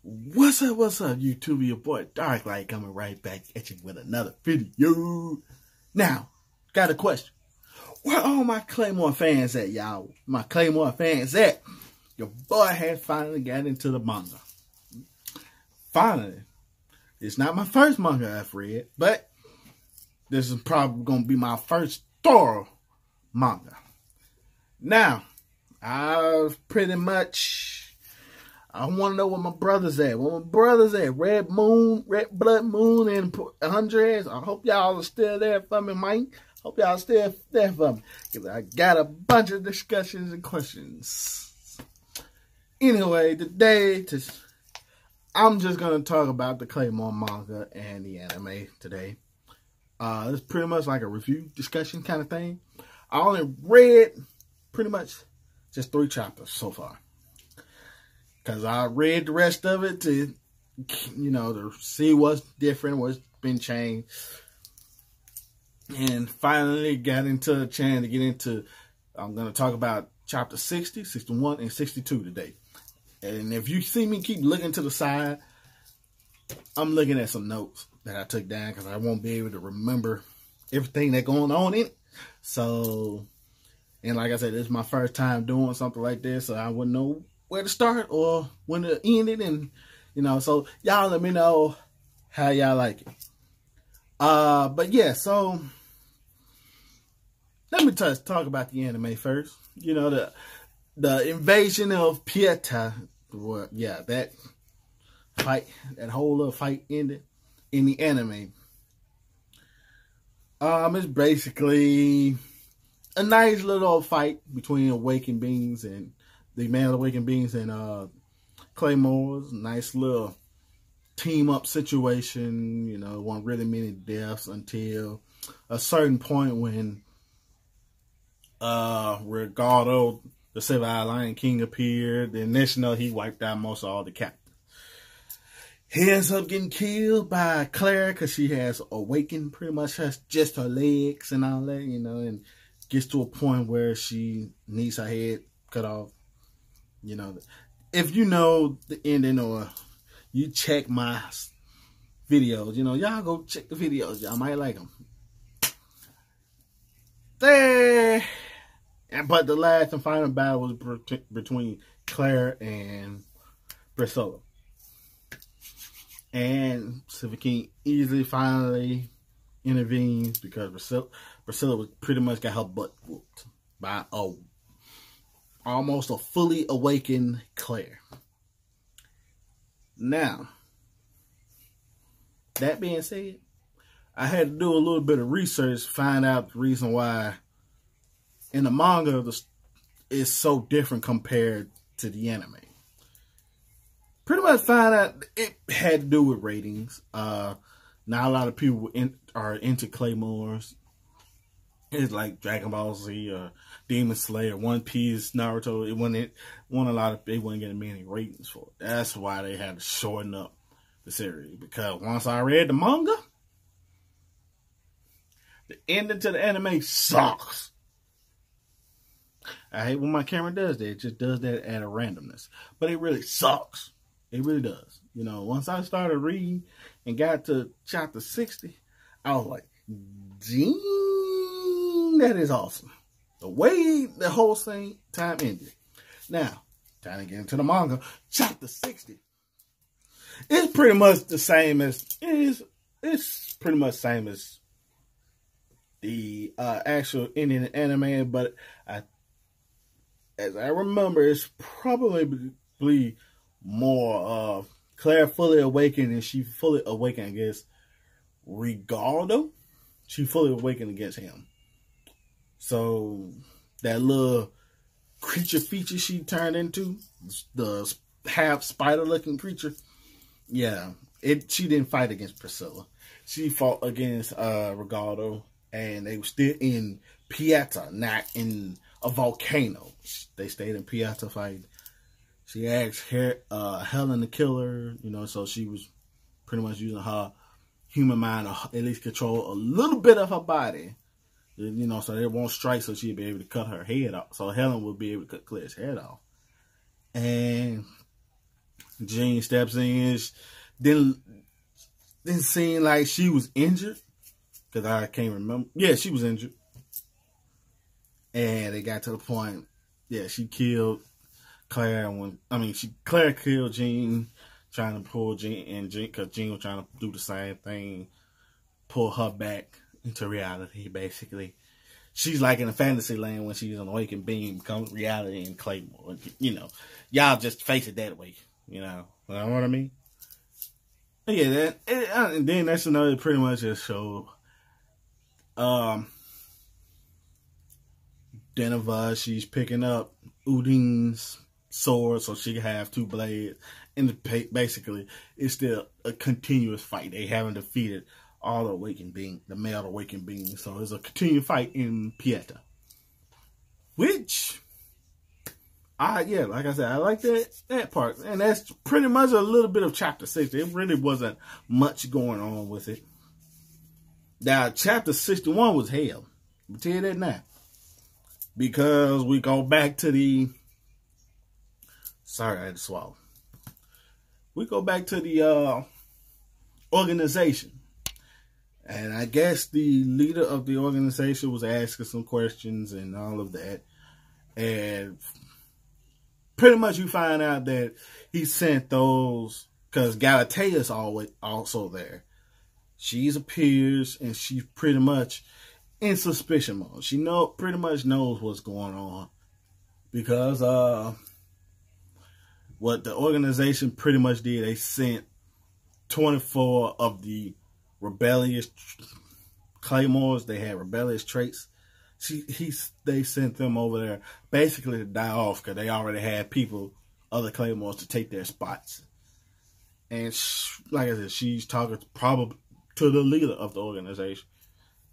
What's up, YouTube? Your boy Darklight coming right back at you with another video. Now, got a question. Where all my Claymore fans at, y'all? My Claymore fans at? Your boy has finally got into the manga. Finally. It's not my first manga I've read, but this is probably going to be my first thorough manga. Now, I've pretty much... I want to know where my brother's at. Where my brother's at. Red Blood Moon, and Andres. I hope y'all are still there for me, Mike. Hope y'all still there for me. Because I got a bunch of discussions and questions. Anyway, today, I'm just going to talk about the Claymore manga and the anime today. It's pretty much like a review discussion kind of thing. I only read pretty much just 3 chapters so far. Because I read the rest of it to, to see what's different, what's been changed. And finally got into a chance to get into, I'm going to talk about chapter 60, 61, and 62 today. And if you see me keep looking to the side, I'm looking at some notes that I took down because I won't be able to remember everything that's going on in it. So, and like I said, this is my first time doing something like this, so I wouldn't know where to start or when to end it, and so y'all let me know how y'all like it. But yeah, so let me talk about the anime first. The invasion of Pieta. Well, yeah, that fight, that whole little fight ended in the anime. It's basically a nice little fight between awakened beings and the male awakened beings and Claymore's. Nice little team up situation. Wasn't really many deaths until a certain point when Ricardo, the Civilized Lion King, appeared. And next he wiped out most of all the captains. He ends up getting killed by Claire because she has awakened, pretty much has just her legs and all that, and gets to a point where she needs her head cut off. If you know the ending or you check my videos, y'all go check the videos. Y'all might like them. But the last and final battle was between Claire and Priscilla. And Silver King easily finally intervenes because Priscilla was pretty much got her butt whooped by almost a fully awakened Claire. Now, that being said, I had to do a little bit of research to find out the reason why in the manga it's so different compared to the anime. Pretty much find out it had to do with ratings. Not a lot of people are into Claymores. It's like Dragon Ball Z or Demon Slayer, One Piece, Naruto. They wasn't getting many ratings for it. That's why they had to shorten up the series. Because once I read the manga, the ending to the anime sucks. I hate when my camera does that. It just does that at a randomness. But it really sucks. It really does. Once I started reading and got to chapter 60, I was like, dang, that is awesome. The way the whole time ended. Now, time to get into the manga. Chapter 60. It's pretty much the same as it's pretty much the same as the actual Indian anime, but as I remember, it's probably more Claire fully awakened, and she fully awakened against Ricardo. She fully awakened against him. So that little creature feature she turned into, the half spider looking creature, yeah, she didn't fight against Priscilla. She fought against Ricardo, and they were still in Pieta, not in a volcano. They stayed in Pieta fighting. She asked Helen to kill her, so she was pretty much using her human mind to at least control a little bit of her body, so they won't strike, so she'd be able to cut her head off. So Helen would be able to cut Claire's head off. And Jean steps in. Then seemed like she was injured. Because I can't remember. Yeah, she was injured. And it got to the point, yeah, she killed Claire. Claire killed Jean, trying to pull Jean, because Jean was trying to do the same thing, pull her back into reality, basically. She's like in a fantasy land when she's an awakened being, becomes reality in Claymore. You know, y'all just face it that way, you know what I mean? But yeah, and then that's another pretty much just show. Deneva, she's picking up Udin's sword so she can have two blades. And basically, it's still a continuous fight. They haven't defeated all the awakened beings, the male awakened beings. So it's a continued fight in Pieta. Which, like I said, I like that part. And that's pretty much a little bit of chapter 60. It really wasn't much going on with it. Now, chapter 61 was hell. I'll tell you that now. Because we go back to the... Sorry, I had to swallow. We go back to the organization. And I guess the leader of the organization was asking some questions and all of that. And pretty much you find out that he sent those... Because Galatea's also there. She appears and she's pretty much in suspicion mode. She pretty much knows what's going on. Because what the organization pretty much did, they sent 24 of the rebellious Claymores. They had rebellious traits. They sent them over there basically to die off because they already had other Claymores to take their spots. And like I said, she's talking probably to the leader of the organization.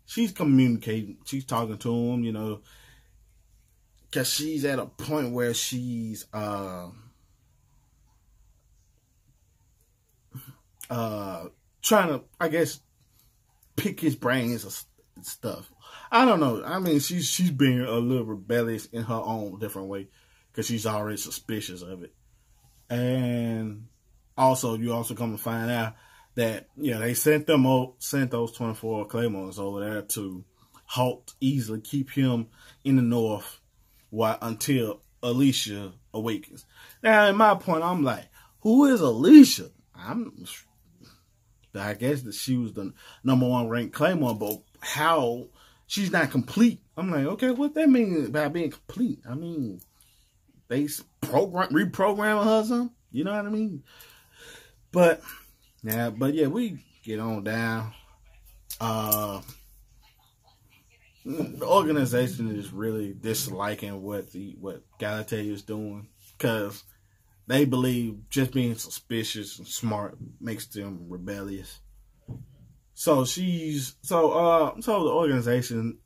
She's communicating. She's talking to him, you know, because she's at a point where she's trying to, I guess, pick his brains and stuff. I don't know. I mean, she's being a little rebellious in her own different way because she's already suspicious of it. And also, you also come to find out that, they sent those 24 Claymores over there to easily keep him in the north until Alicia awakens. Now, in my point, I'm like, who is Alicia? I guess that she was the #1 ranked Claymore, but how she's not complete? I'm like, okay, what that mean by being complete? I mean, they reprogramming her or something? You know what I mean? But yeah, we get on down. The organization is really disliking what Galatea is doing because they believe just being suspicious and smart makes them rebellious. So the organization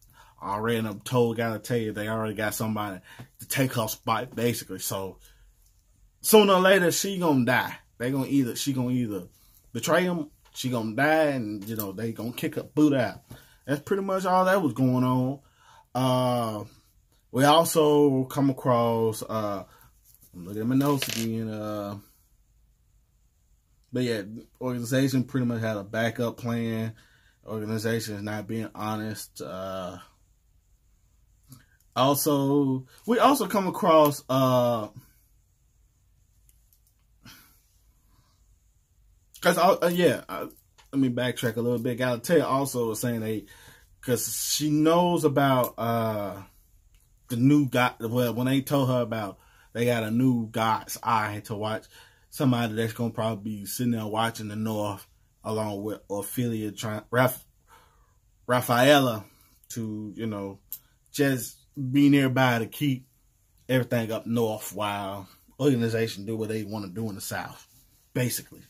already told Galatea they already got somebody to take her spot basically. So sooner or later she gonna die. She gonna either betray him, she gonna die, and they gonna kick her boot out. That's pretty much all that was going on. We also come across I'm looking at my notes again. But yeah, organization pretty much had a backup plan. Organization is not being honest. We also come across let me backtrack a little bit. Galatea also was saying because she knows about the new god. Well, when they told her about they got a new god's eye to watch, somebody that's gonna probably be sitting there watching the north along with Ophelia, Rafaela, to just be nearby to keep everything up north while organization do what they want to do in the south, basically.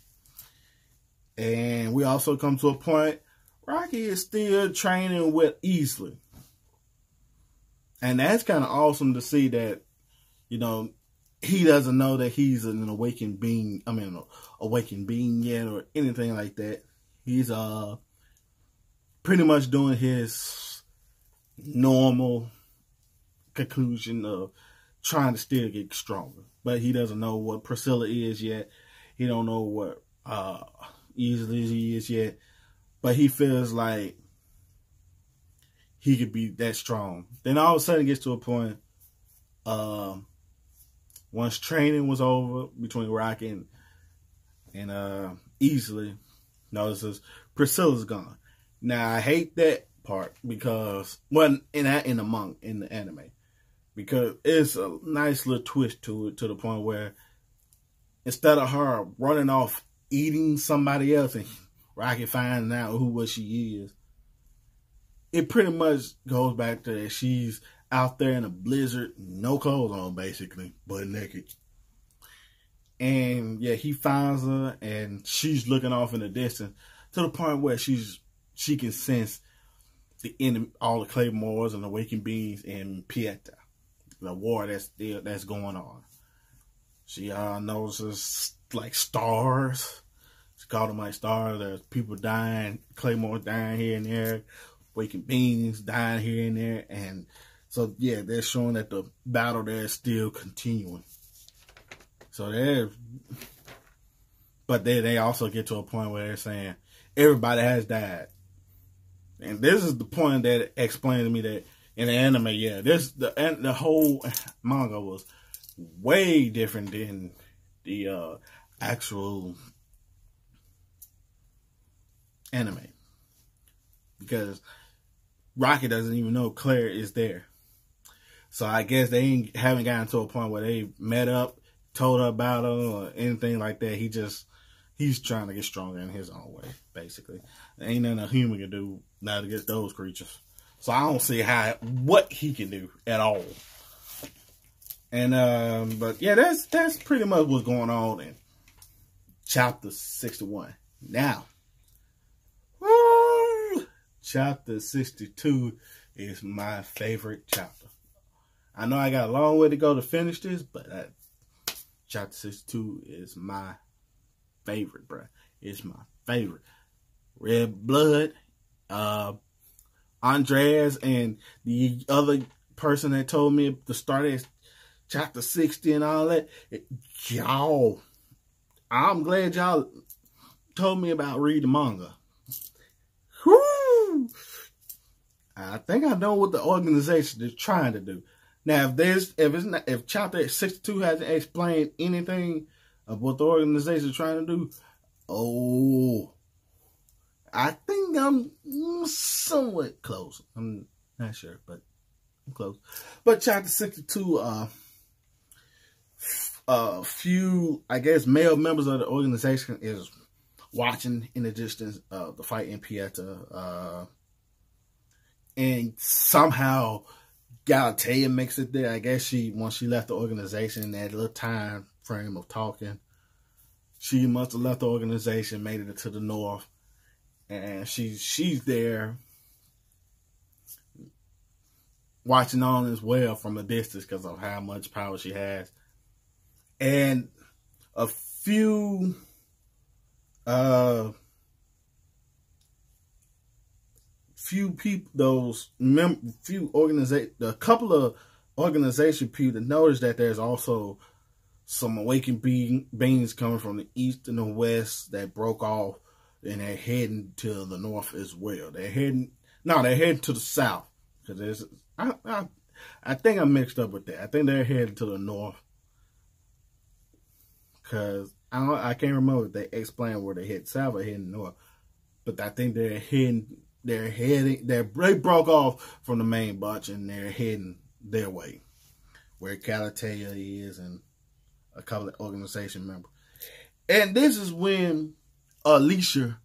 And we also come to a point, Rocky is still training with Easley. And that's kind of awesome to see that, he doesn't know that he's an awakened being. Awakened being yet or anything like that. He's pretty much doing his normal conclusion of trying to still get stronger. But he doesn't know what Priscilla is yet. He don't know what easily he is yet, but he feels like he could be that strong. Then all of a sudden it gets to a point, once training was over between Rocky and easily notices Priscilla's gone. Now I hate that part because in the anime, because it's a nice little twist to it, to the point where instead of her running off eating somebody else and Rocky finding out what she is, it pretty much goes back to that she's out there in a blizzard, no clothes on, basically, butt naked. And yeah, he finds her and she's looking off in the distance to the point where she can sense the enemy, all the Claymores and the Awakened Beings in Pieta, the war that's going on. She notices like stars. She called them like stars. There's people dying, Claymore dying here and there, Awakened Beings dying here and there, and so yeah, they're showing that the battle there is still continuing. So but they also get to a point where they're saying everybody has died. And this is the point that explained to me that in the anime, yeah, the whole manga was way different than the actual anime, because Rocky doesn't even know Claire is there. So I guess they haven't gotten to a point where they met up, told her about her, or anything like that. He's trying to get stronger in his own way, basically. There ain't nothing a human can do now to get those creatures. So I don't see what he can do at all. And but yeah, that's pretty much what's going on in chapter 61. Now, chapter 62 is my favorite chapter. I know I got a long way to go to finish this, but chapter 62 is my favorite, bruh. It's my favorite. Red Blood, Andreas, and the other person that told me to start at chapter 60 and all that. Y'all, I'm glad y'all told me about reading manga. Whew. I think I know what the organization is trying to do. Now, if chapter 62 hasn't explained anything of what the organization is trying to do, I think I'm somewhat close. I'm not sure, but I'm close. But chapter 62, few, I guess, male members of the organization is watching in the distance the fight in Pieta, and somehow Galatea makes it there. I guess once she left the organization, that little time frame of talking, she must have left the organization, made it to the north, and she's there watching on as well from a distance because of how much power she has. And a few people, a couple of organization people that noticed that there's also some awakened beings coming from the east and the west that broke off, and they're heading to the north as well. They're heading to the south, because I think I'm mixed up with that. I think they're heading to the north, because I can't remember if they explained where they head south or heading north, but I think they broke off from the main bunch and they're heading their way, where Galatea is and a couple of organization members. And this is when Alicia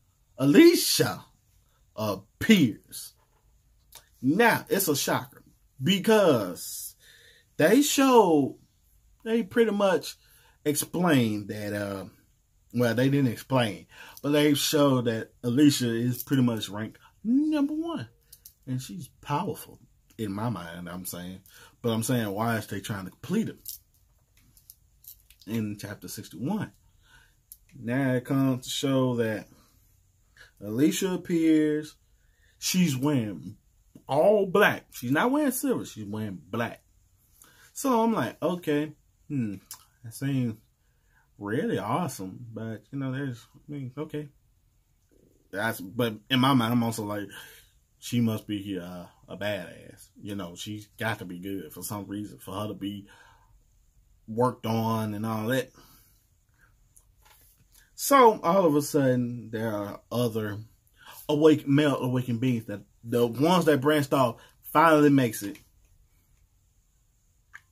appears. Now, it's a shocker, because they pretty much explained that, well, they didn't explain, but they showed that Alicia is pretty much ranked #1. And she's powerful, in my mind, I'm saying. But I'm saying, why is they trying to complete it? In chapter 61. Now it comes to show that Alicia appears. She's wearing all black. She's not wearing silver. She's wearing black. So I'm like, okay, I seen really awesome. But you know, okay. But in my mind, I'm also like, she must be a badass. You know, she's got to be good for some reason for her to be worked on and all that. So all of a sudden, there are other male awakened beings that the ones that branched off finally makes it.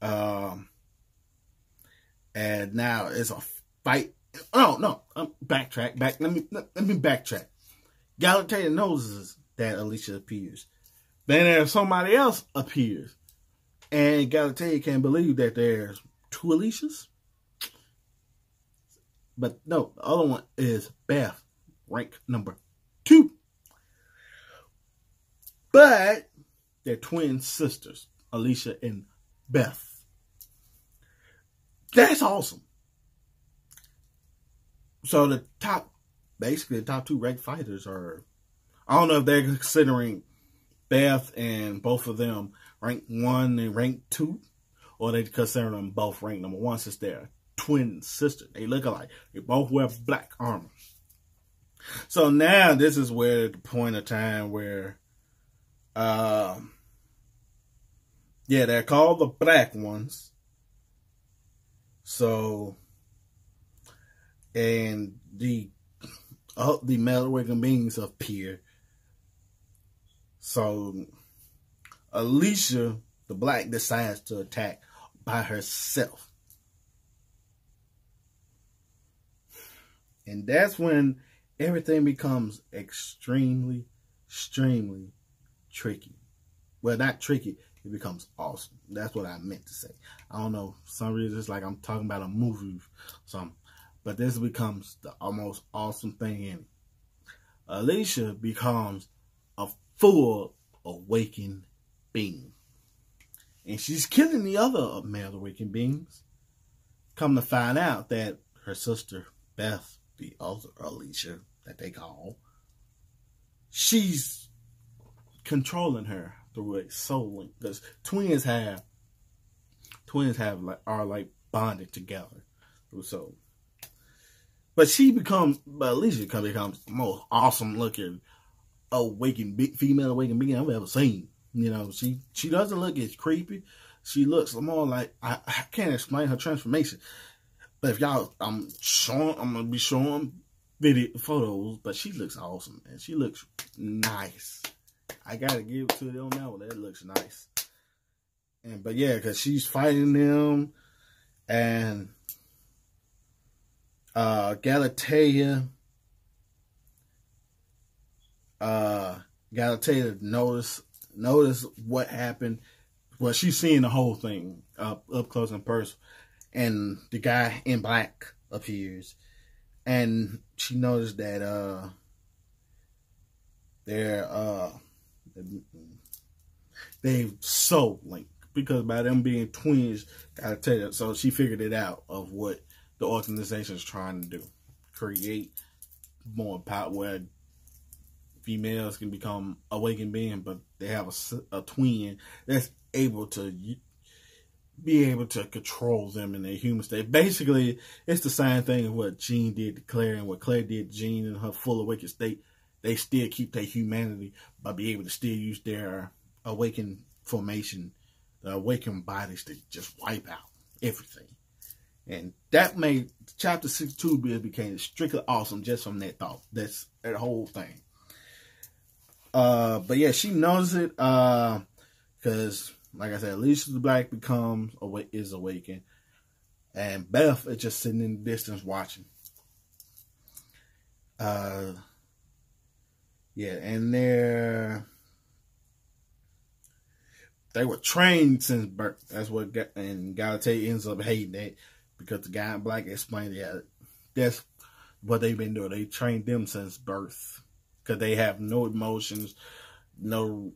And now it's a fight. Oh no, backtrack. Let me backtrack. Galatea notices that Alicia appears. Then there's somebody else appears. And Galatea can't believe that there's two Alicias. But no, the other one is Beth, rank number 2. But they're twin sisters, Alicia and Beth. That's awesome. So the top 2 ranked fighters are, I don't know if they're considering Beth and both of them rank 1 and rank 2, or they consider them both rank number 1 since they're twin sisters. They look alike. They both wear black armor. So now this is where the point of time where, they're called the Black Ones. So, and the male awakened beings appear. So, Alicia, the Black, decides to attack by herself. And that's when everything becomes extremely tricky. Well, not tricky. It becomes awesome. That's what I meant to say. I don't know. For some reason, it's like I'm talking about a movie or something. But this becomes the almost awesome thing in it. Alicia becomes a full awakened being. And she's killing the other male awakened beings. Come to find out that her sister, Beth, the other Alicia that they call, she's controlling her through a soul link, because twins are like bonded together through soul. But Alicia becomes the most awesome looking female awakened being I've ever seen. You know, she doesn't look as creepy. She looks more like, I can't explain her transformation. But if y'all, I'm gonna be showing photos, but she looks awesome, man. She looks nice. I gotta give it to them now. That looks nice. But yeah, because she's fighting them, and Galatea notice what happened. Well, she's seeing the whole thing up close and personal. And the guy in black appears, and she noticed that they've soul linked, because by them being twins, gotta tell you. So she figured it out of what the organization is trying to do: create more power where females can become awakened beings, but they have a twin that's able to control them in their human state. Basically, it's the same thing as what Jean did to Claire and what Claire did to Jean in her full awakened state. They still keep their humanity by being able to still use their awakened formation, the awakened bodies to just wipe out everything. And that made Chapter 62 became strictly awesome just from that thought. That's that whole thing. But yeah, she knows it because, like I said, Alicia the Black is awakened, and Beth is just sitting in the distance watching. Yeah, and they were trained since birth. That's what, and Galatea ends up hating that, because the guy in black explained that that's what they've been doing. They trained them since birth, because they have no emotions, no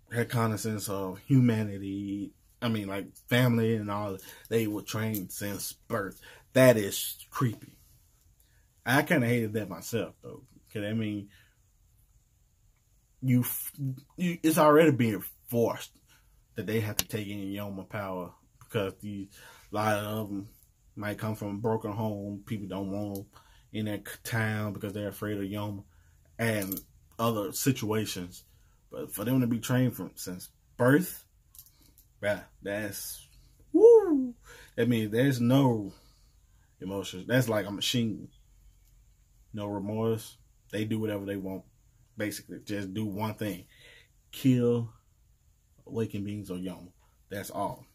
reconnaissance of humanity. I mean, like family and all. They were trained since birth. That is creepy. I kind of hated that myself, though, because I mean, it's already being forced that they have to take in Yoma power, because a lot of them Might come from a broken home. People don't want them in that town because they're afraid of Yoma and other situations. But for them to be trained since birth, yeah, that's woo. That means there's no emotions. That's like a machine. No remorse. They do whatever they want. Basically, just do one thing: kill awakened beings or Yoma. That's all.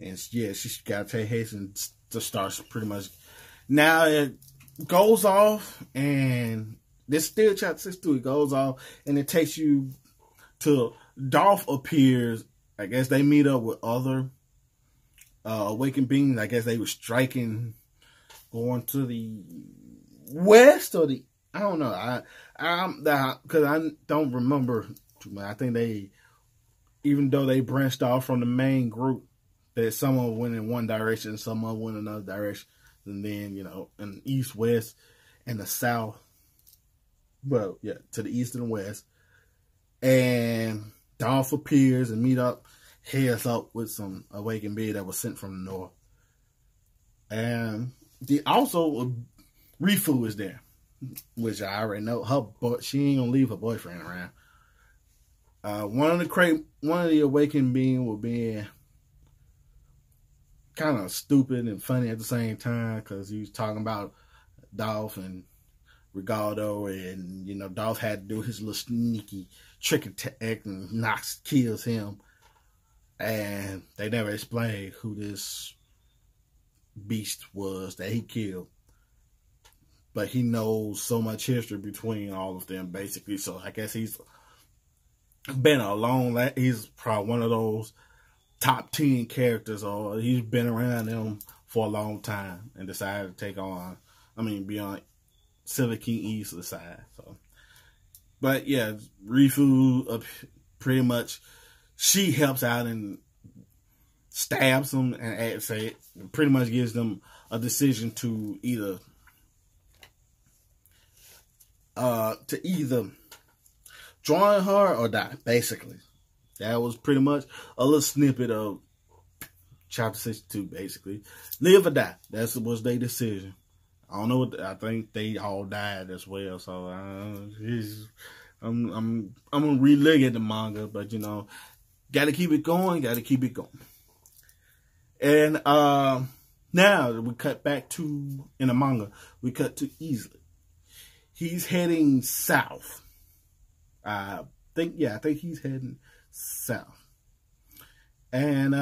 And yeah, she's got to take hasten to start pretty much. Now it goes off, and this still chapter 62. It goes off, and it takes you to Dolph appears. I guess they meet up with other awakened beings. I guess they were striking, going to the west or the. I don't know. Because I don't remember too much. I think they, even though they branched off from the main group, that someone went in one direction, someone went in another direction, and then, you know, in the east, west, and the south. Well, yeah, to the east and west. And Dolph appears and meet up, heads up with some awakened being that was sent from the north. And also, Rifu is there, which I already know. She ain't gonna leave her boyfriend around. One of the awakened being will be kind of stupid and funny at the same time, because he was talking about Dolph and Rigaldo, and you know, Dolph had to do his little sneaky trick attack, and Nox kills him, and they never explained who this beast was that he killed. But he knows so much history between all of them, basically. So I guess he's been he's probably one of those top 10 characters, or he's been around them for a long time and decided to take on, be on Silver King East's side. So, but yeah, Rifu pretty much, she helps out and stabs them and pretty much gives them a decision to either join her or die, basically. That was pretty much a little snippet of chapter 62, basically. Live or die. That was their decision. I don't know I think they all died as well, so I'm gonna relive the manga, but you know, gotta keep it going, And now we cut back to, in the manga, we cut to Easley. He's heading south. I think he's heading south. And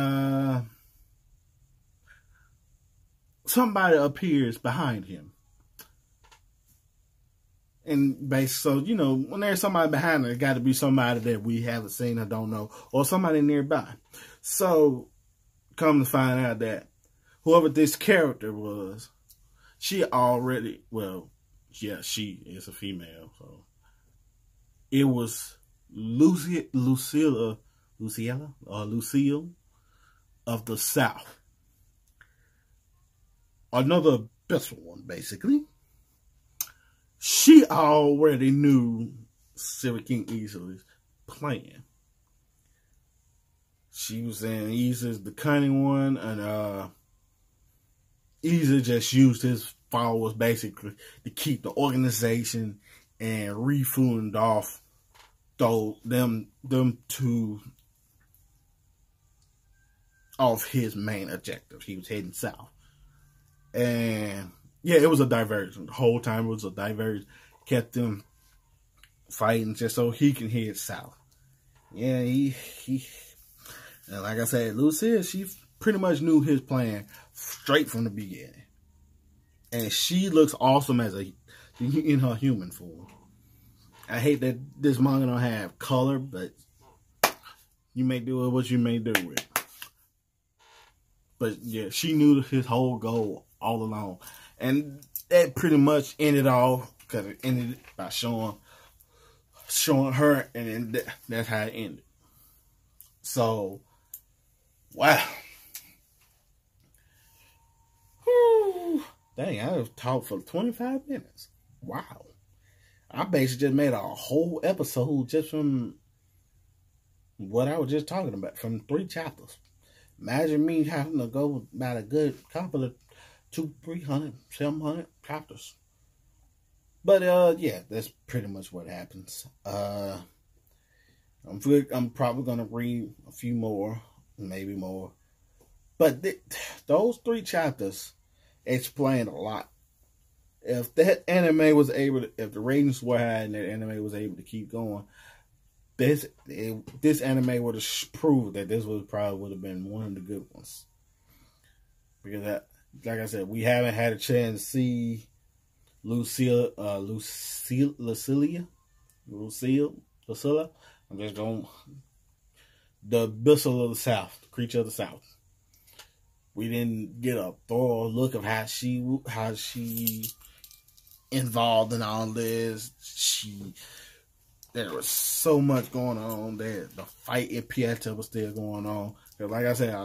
somebody appears behind him. And so, you know, when there's somebody behind her, it got to be somebody that we haven't seen or don't know, or somebody nearby. So, come to find out that whoever this character was, she is a female. So, it was Lucille of the South. Another special one, basically. She already knew Silver King Easley's plan. She was saying Easley's the cunning one, and Easley just used his followers basically to keep the organization and Rifu and Dolph, them two off his main objective. He was heading south. And yeah, it was a diversion. The whole time it was a diversion. Kept them fighting just so he can head south. Yeah, he and like I said, Lucille, she pretty much knew his plan straight from the beginning. And she looks awesome in her human form. I hate that this manga don't have color, but you may do it what you may do with it. But yeah, she knew his whole goal all along. And that pretty much ended off, because it ended by showing her, and then that's how it ended. So, wow. Whew. Dang, I've talked for 25 minutes. Wow. I basically just made a whole episode just from what I was just talking about from 3 chapters. Imagine me having to go about a good couple of 200, 300, 700 chapters. But yeah, that's pretty much what happens. I'm probably gonna read a few more, maybe more. But those 3 chapters explain a lot. If that anime was able to, if the ratings were high and that anime was able to keep going, this anime would have proved that this would have been one of the good ones. Because like I said, we haven't had a chance to see Lucilla. I'm just going the Bissell of the South, the creature of the South. We didn't get a thorough look of how she involved in all this. There was so much going on there. The fight in Pieta was still going on. Like I said,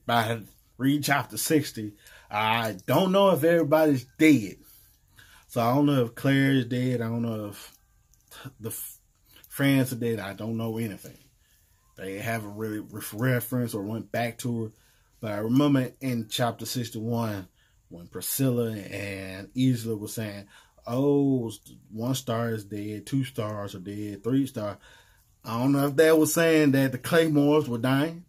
by read chapter 60, I don't know if everybody's dead. So I don't know if Claire is dead. I don't know if the friends are dead. I don't know anything. They haven't really referenced or went back to her. But I remember in chapter 61 when Priscilla and Isla was saying, oh, 1 star is dead, 2 stars are dead, 3 stars. I don't know if that was saying that the Claymores were dying,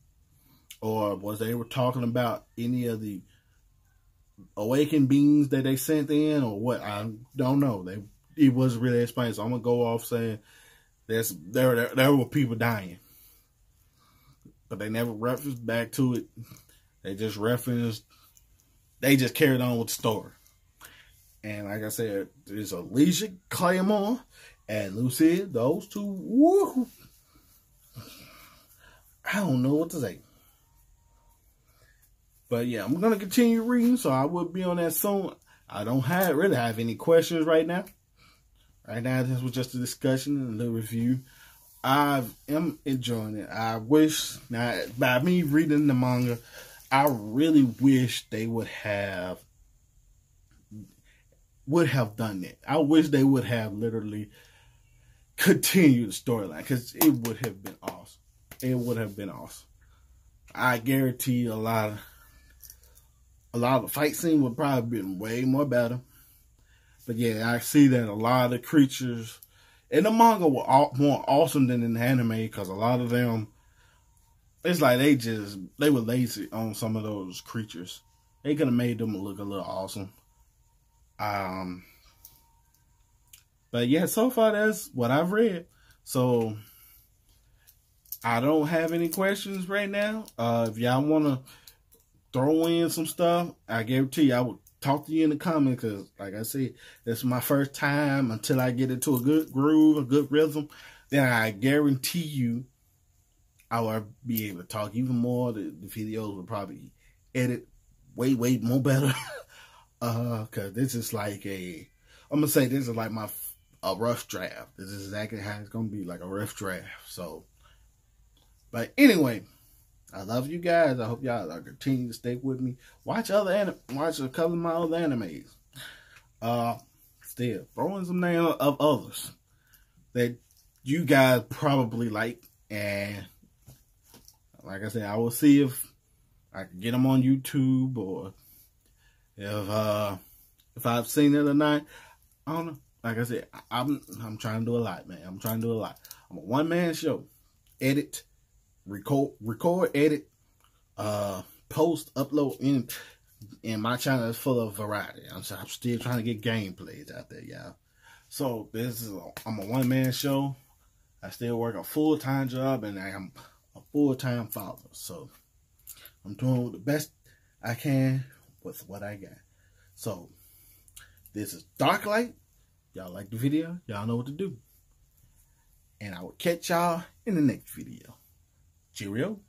or was they were talking about any of the awakened beings that they sent in, or what. I don't know. It wasn't really explained, so I'm gonna go off saying there were people dying, but they never referenced back to it. They just carried on with the story. And like I said, there's Alicia, Claymore, and Lucy. Those 2, woo! I don't know what to say. But yeah, I'm going to continue reading, so I will be on that soon. I don't really have any questions right now. Right now, this was just a discussion and a review. I am enjoying it. I wish, now, by me reading the manga, I really wish they would have done that. I wish they would have literally continued the storyline, because it would have been awesome. It would have been awesome. I guarantee a lot of the fight scene would probably have been way more better. But yeah, I see that a lot of the creatures in the manga were more awesome than in the anime, because a lot of them, it's like they were lazy on some of those creatures. They could have made them look a little awesome. But yeah, so far that's what I've read. So I don't have any questions right now. If y'all want to throw in some stuff, I guarantee you I will talk to you in the comments, because like I said, this is my first time. Until I get into a good groove, a good rhythm, then I guarantee you I will be able to talk even more. The videos will probably edit way more better. Cause this is like I'm gonna say this is like a rough draft. This is exactly how it's gonna be, like a rough draft. So, but anyway, I love you guys. I hope y'all continue to stay with me. Watch a couple of my other animes. Still throwing some names of others that you guys probably like, and like I said, I will see if I can get them on YouTube, or if I've seen it or not. I don't know. Like I said, I'm trying to do a lot, man. I'm trying to do a lot. I'm a one-man show. Edit, record, edit, post, upload. And my channel is full of variety. I'm still trying to get gameplays out there, y'all. So I'm a one-man show. I still work a full-time job, and I am a full-time father. So I'm doing the best I can with what I got. So this is Dark Light. Y'all like the video? Y'all know what to do. And I will catch y'all in the next video. Cheerio.